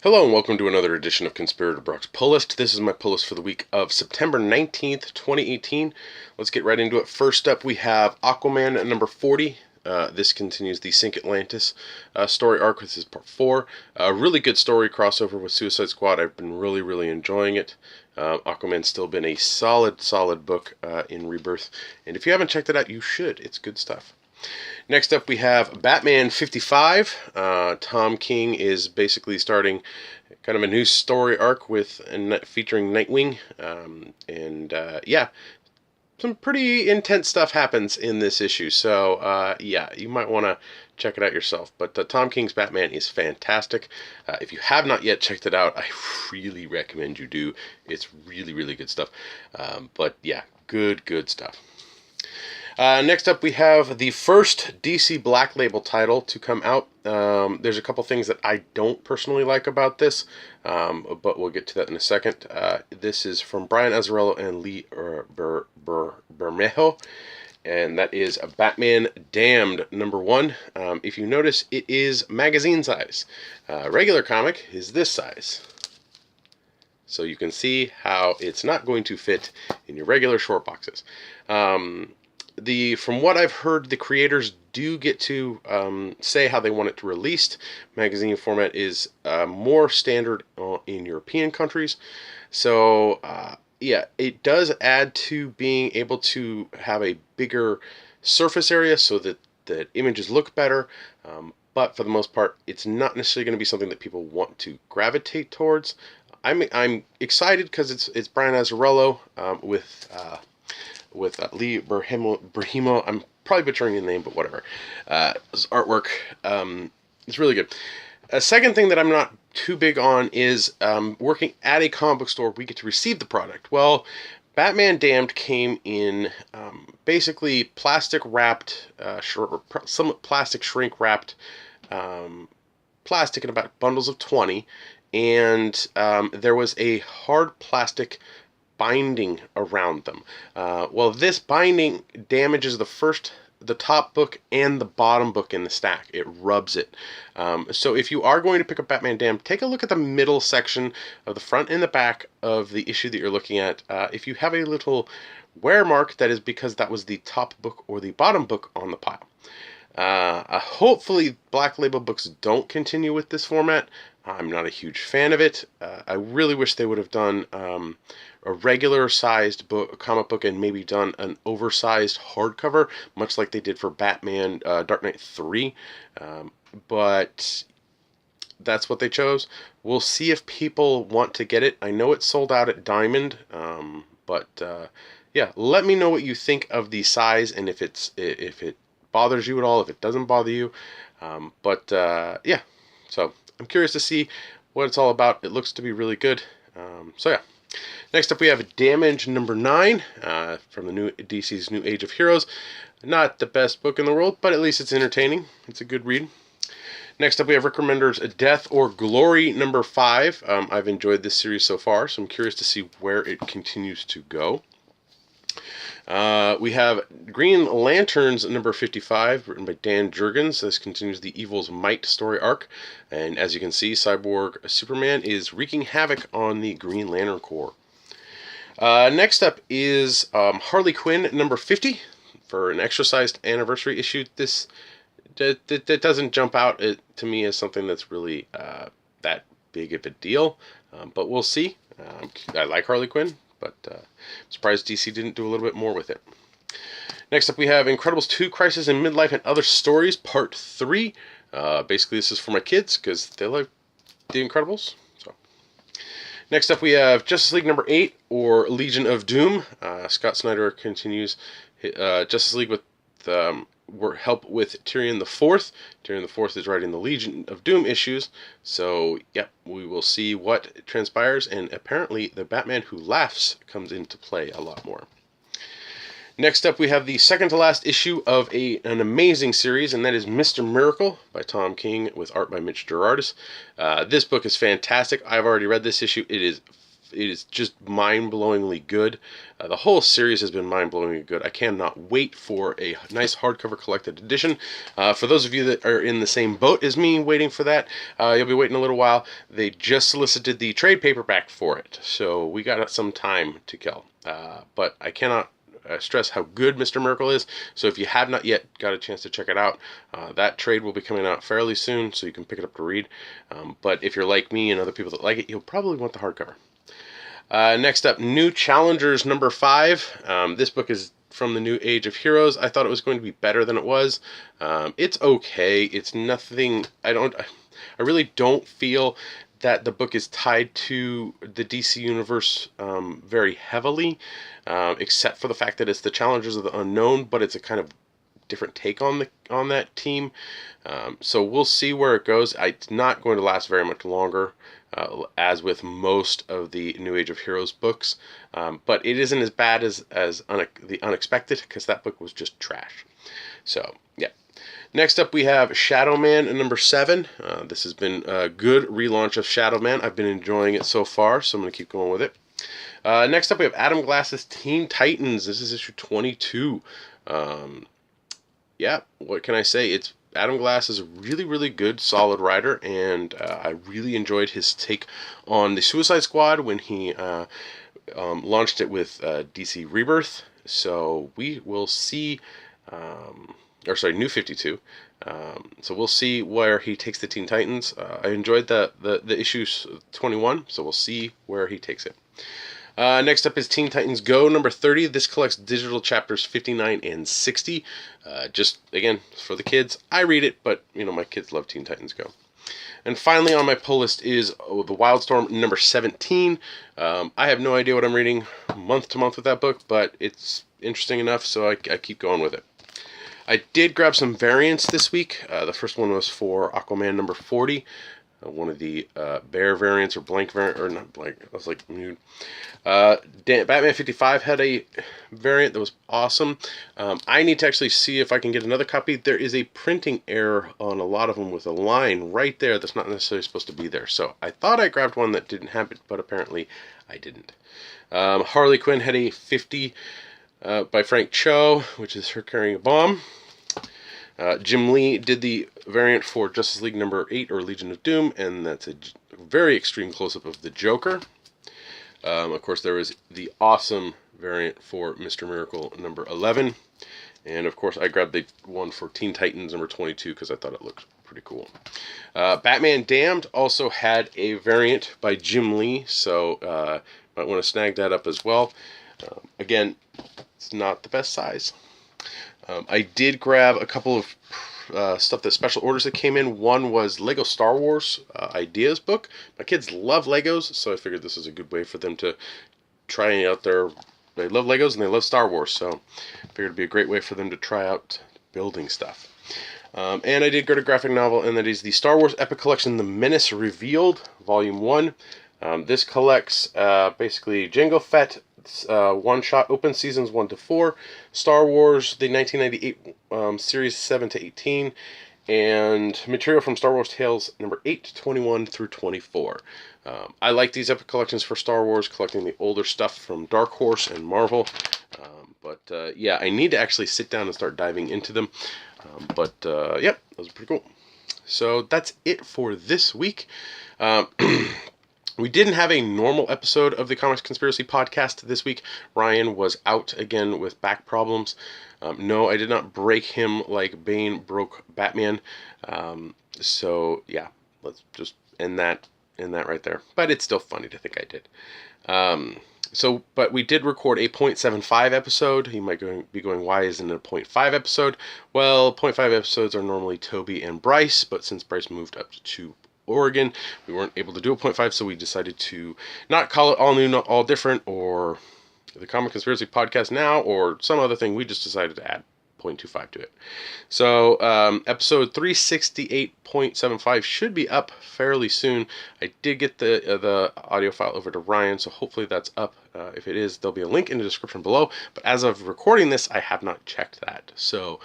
Hello and welcome to another edition of Conspirator Brock's Pull List. This is my pull list for the week of September 19th, 2018. Let's get right into it. First up, we have Aquaman at number 40. This continues the Sink Atlantis story arc. This is part 4. A really good story crossover with Suicide Squad. I've been really enjoying it. Aquaman's still been a solid book in Rebirth. And if you haven't checked it out, you should. It's good stuff. Next up, we have Batman 55. Tom King is basically starting kind of a new story arc with featuring Nightwing. Yeah, some pretty intense stuff happens in this issue. So, yeah, you might want to check it out yourself. But Tom King's Batman is fantastic. If you have not yet checked it out, I really recommend you do. It's really good stuff. But yeah, good stuff. Next up, we have the first DC Black Label title to come out. There's a couple things that I don't personally like about this, but we'll get to that in a second. This is from Brian Azzarello and Lee Bermejo, and that is a Batman Damned number 1. If you notice, it is magazine size. Regular comic is this size. So you can see how it's not going to fit in your regular short boxes. From what I've heard, the creators do get to say how they want it to released. Magazine format is more standard in European countries. So, yeah, it does add to being able to have a bigger surface area so that the images look better. But for the most part, it's not necessarily going to be something that people want to gravitate towards. I'm excited because it's Brian Azzarello with Lee Bermejo. I'm probably butchering the name, but whatever. His artwork is really good. A second thing that I'm not too big on is working at a comic book store. We get to receive the product. Well, Batman Damned came in basically plastic wrapped, somewhat plastic shrink wrapped plastic in about bundles of 20, and there was a hard plastic binding around them. Well, this binding damages the top book and the bottom book in the stack. It rubs it. So if you are going to pick up Batman Damned, take a look at the middle section of the front and the back of the issue that you're looking at. If you have a little wear mark, that is because that was the top book or the bottom book on the pile. Hopefully Black Label books don't continue with this format. I'm not a huge fan of it. I really wish they would have done a regular sized comic book and maybe done an oversized hardcover, much like they did for Batman Dark Knight 3. But that's what they chose. We'll see if people want to get it. I know it's sold out at Diamond, yeah, let me know what you think of the size and if it bothers you at all, if it doesn't bother you. Yeah, so I'm curious to see what it's all about. It looks to be really good. So yeah. Next up, we have Damage number 9 from the new DC's New Age of Heroes. Not the best book in the world, but at least it's entertaining. It's a good read. Next up, we have Rick Remender's Death or Glory number 5. I've enjoyed this series so far, so I'm curious to see where it continues to go. We have Green Lanterns number 55, written by Dan Jurgens. This continues the Evil's Might story arc. And as you can see, Cyborg Superman is wreaking havoc on the Green Lantern Corps. Next up is Harley Quinn number 50 for an extra-sized anniversary issue. This that doesn't jump out to me as something that's really that big of a deal, but we'll see. I like Harley Quinn, but I'm surprised DC didn't do a little bit more with it. Next up, we have Incredibles 2: Crisis in Midlife and Other Stories, Part 3. Basically, this is for my kids because they like The Incredibles. So, next up, we have Justice League number 8, or Legion of Doom. Scott Snyder continues Justice League with help with Tyrion the Fourth. Tyrion the Fourth is writing the Legion of Doom issues. So, yep, we will see what transpires. And apparently, the Batman Who Laughs comes into play a lot more. Next up, we have the second to last issue of an amazing series, and that is Mr. Miracle by Tom King with art by Mitch Gerardis. This book is fantastic. I've already read this issue. It is it is just mind-blowingly good. The whole series has been mind-blowingly good. I cannot wait for a nice hardcover collected edition. For those of you that are in the same boat as me waiting for that, you'll be waiting a little while. They just solicited the trade paperback for it, so we got some time to kill. But I cannot stress how good Mr. Miracle is. So if you have not yet got a chance to check it out, that trade will be coming out fairly soon, so you can pick it up to read. But if you're like me and other people that like it, you'll probably want the hardcover. Next up, New Challengers number 5. This book is from the New Age of Heroes. I thought it was going to be better than it was. It's okay. It's nothing. I really don't feel that the book is tied to the DC universe very heavily, except for the fact that it's the Challengers of the Unknown, but it's a kind of different take on that team. So we'll see where it goes. It's not going to last very much longer, as with most of the New Age of Heroes books, but it isn't as bad as The Unexpected, because that book was just trash. So yeah. Next up, we have Shadow Man number 7. This has been a good relaunch of Shadow Man. I've been enjoying it so far, so I'm going to keep going with it. Next up, we have Adam Glass's Teen Titans. This is issue 22. Yeah, what can I say? Adam Glass is a really, really good, solid writer, and I really enjoyed his take on the Suicide Squad when he launched it with DC Rebirth. So we will see... New 52. So we'll see where he takes the Teen Titans. I enjoyed the issue 21, so we'll see where he takes it. Next up is Teen Titans Go number 30. This collects digital chapters 59 and 60. Just, again, for the kids. I read it, but, my kids love Teen Titans Go. And finally on my pull list is The Wildstorm number 17. I have no idea what I'm reading month to month with that book, but it's interesting enough, so I keep going with it. I did grab some variants this week. The first one was for Aquaman number 40. One of the bear variants, or blank variant, or not blank, I was like mute. Batman 55 had a variant that was awesome. I need to actually see if I can get another copy. There is a printing error on a lot of them with a line right there that's not necessarily supposed to be there. So I thought I grabbed one that didn't have it, but apparently I didn't. Harley Quinn had a 50 by Frank Cho, which is her carrying a bomb. Jim Lee did the variant for Justice League number 8, or Legion of Doom, and that's a very extreme close-up of the Joker. Of course, there was the awesome variant for Mr. Miracle number 11. And, of course, I grabbed the one for Teen Titans number 22 because I thought it looked pretty cool. Batman Damned also had a variant by Jim Lee, so might want to snag that up as well. Again, it's not the best size. I did grab a couple of stuff that special orders that came in. One was Lego Star Wars Ideas book. My kids love Legos, so I figured this is a good way for them to try out their... They love Legos and they love Star Wars, so I figured it'd be a great way for them to try out building stuff. And I did get a graphic novel, and that is the Star Wars Epic Collection, The Menace Revealed, Volume 1. This collects basically Jango Fett one-shot open seasons 1 to 4, Star Wars, the 1998 series 7 to 18, and material from Star Wars Tales number 8, 21 through 24. I like these epic collections for Star Wars, collecting the older stuff from Dark Horse and Marvel. Yeah, I need to actually sit down and start diving into them. Yep, those are pretty cool. So that's it for this week. We didn't have a normal episode of the Comics Conspiracy podcast this week. Ryan was out again with back problems. No, I did not break him like Bane broke Batman. So yeah, let's just end that right there. But it's still funny to think I did. But we did record a 0.75 episode. You might be going, why isn't it a 0.5 episode? Well, 0.5 episodes are normally Toby and Bryce, but since Bryce moved up to Oregon, we weren't able to do a 0.5, so we decided to not call it All New, Not All Different, or the Comic Conspiracy Podcast Now, or some other thing. We just decided to add 0.25 to it. So episode 368.75 should be up fairly soon. I did get the audio file over to Ryan, so hopefully that's up. If it is, there'll be a link in the description below. But as of recording this, I have not checked that. So,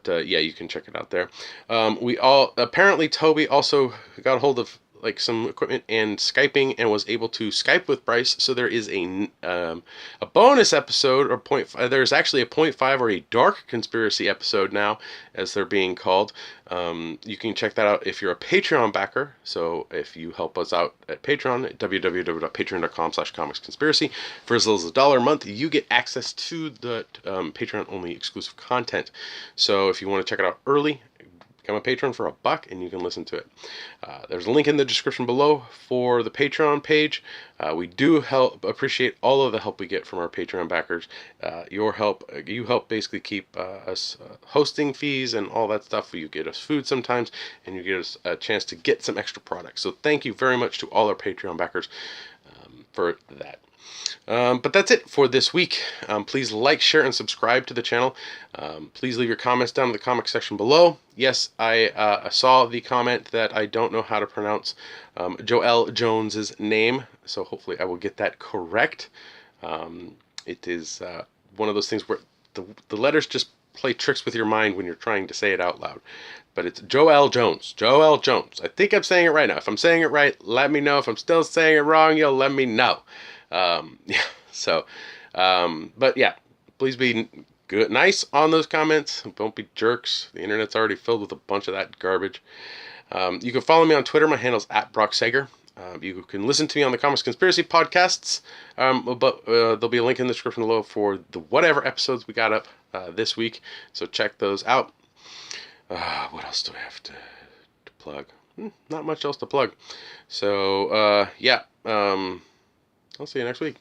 yeah, you can check it out there. Apparently Toby also got a hold of like some equipment and Skyping, and was able to Skype with Bryce. So there is a bonus episode, or there's actually a 0.5 or a dark conspiracy episode now, as they're being called. You can check that out if you're a Patreon backer. So if you help us out at Patreon, at www.patreon.com/comicsconspiracy, for as little as $1 a month, you get access to the Patreon-only exclusive content. So if you want to check it out early, become a patron for $1 and you can listen to it. There's a link in the description below for the Patreon page. We do appreciate all of the help we get from our Patreon backers. Your help, you help basically keep us hosting fees and all that stuff. You get us food sometimes, and you get us a chance to get some extra products. So thank you very much to all our Patreon backers for that. But that's it for this week. Please like, share, and subscribe to the channel. Please leave your comments down in the comment section below. Yes, I saw the comment that I don't know how to pronounce Joelle Jones's name, so hopefully I will get that correct. It is one of those things where the letters just play tricks with your mind when you're trying to say it out loud. But it's Joelle Jones. Joelle Jones. I think I'm saying it right now. If I'm saying it right, let me know. If I'm still saying it wrong, you'll let me know. Yeah, so, but yeah, please be good, nice on those comments. Don't be jerks. The internet's already filled with a bunch of that garbage. You can follow me on Twitter. My handle's @BrockSager. You can listen to me on the Comics Conspiracy podcasts, but there'll be a link in the description below for the whatever episodes we got up this week, so check those out. What else do I have to plug? Not much else to plug. So, yeah, I'll see you next week.